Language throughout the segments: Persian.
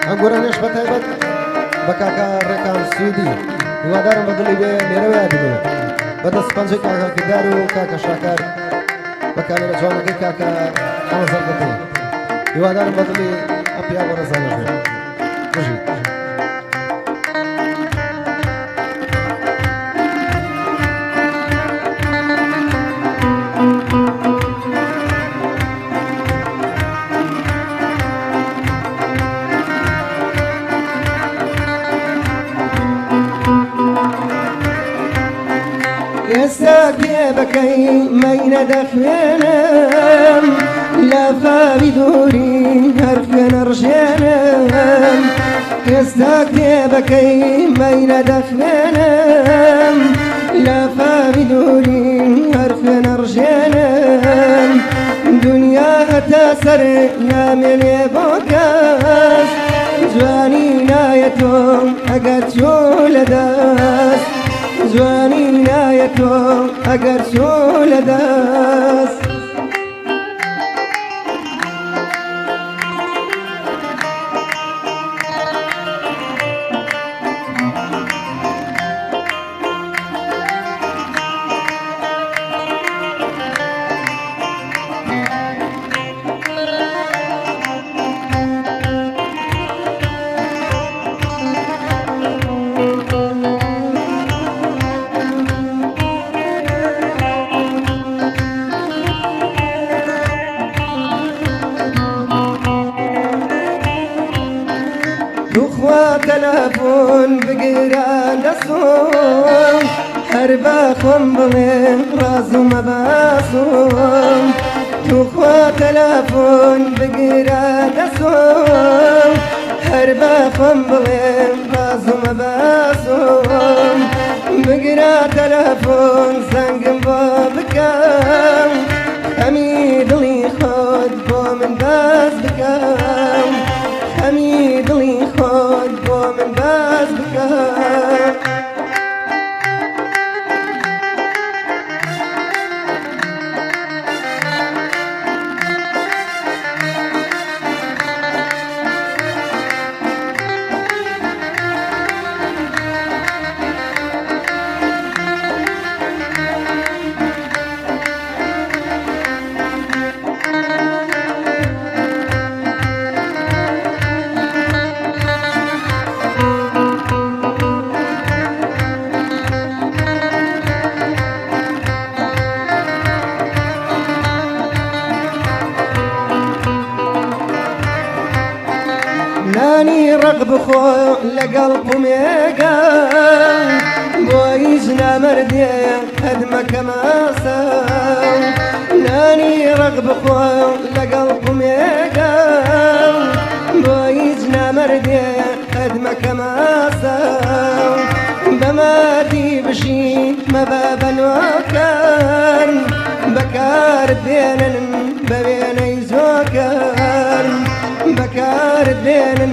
ئەگۆرانێش بە تایبەت بە کاکە ڕێکان سویدی هیوادارم بەدڵی بێ لێرەوە یادبێت بەدەست پەنجەی کاکە کردار و کاکە شاکار بە کامێرە جوانەکەی کاکە ئەمەزەرگەکەی هیوادارم بەدڵی ئەپیا بە ڕێزانە بێت بژیت. يستاكي بكي مين دخنم لا فابدوري هرفن رجانم يستاكي بكي مين دخنم لا فابدوري هرفن رجانم دنيا تسر يا من بوكاس جواني نايتهم اقر شولداس جواني نايتهم اقر شولداس دخوا تلفون بقران دسوم هرباكم بغير رازو مباسوم دخوا تلفون بقران دسوم هرباكم بغير رازو مباسوم بقرا تلفون سنقم بابكام حميد لي خود بو من باز بكام حميد لي خود بو من باز بكام ناني رغب خو لقلب ميقا بويجنا مردي هدمك ما ساو ناني رغب خو لقلب ميقا بويجنا مردي هدمك ما ساو بمادي بشي مبابا وكان بكار بين بين زوكر بكار بين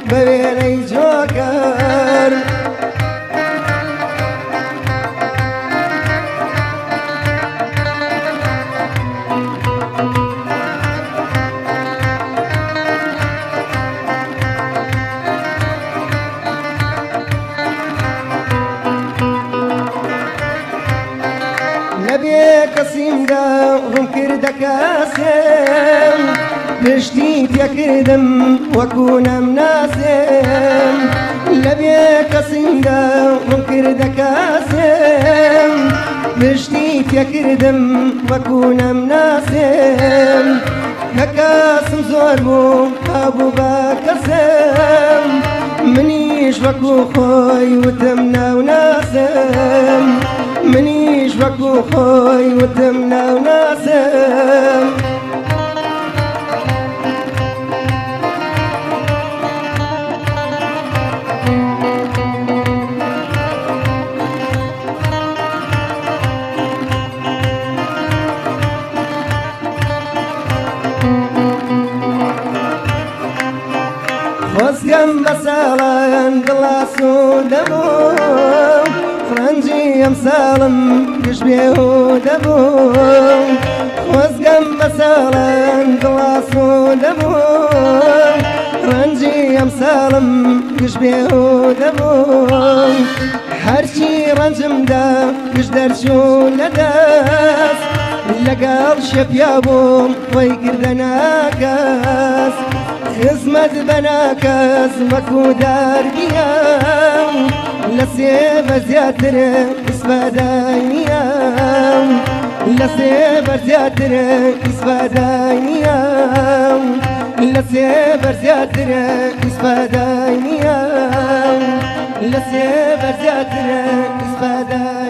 بين جوكر نبي قسيم دا هم كردك اسم بشتيت يا كردم واكون مناسم لبي قسيم دا هم كردك اسم بشتيت يا كردم واكون مناسم هكاسم زوربو ابو باكسم منيش وكو خوي وتمنا وناسم منيش وكو خوي وتمنا وناسم خزقم بسالان دلاسو دبو فرنجي امسالم قشبيه دبو خزقم بسالان دلاسو دبو فرنجي امسالم ساڵم گشت بێهودە بوو هەرچی ڕەنجمدا گشت دەرچوو لەدەست لەگەڵ شەپیا بووم وەی کردە ناکەس خزمەت بە ناکەس وەکو دارگیەم لە سێبە زیاترە ئیسفادای نییە لە سێبەر زیاترە ئیسفادای نییە لە سێبەر زیاترە ئیسفادای نییە لە سێبەر زیاترە ئیسفادای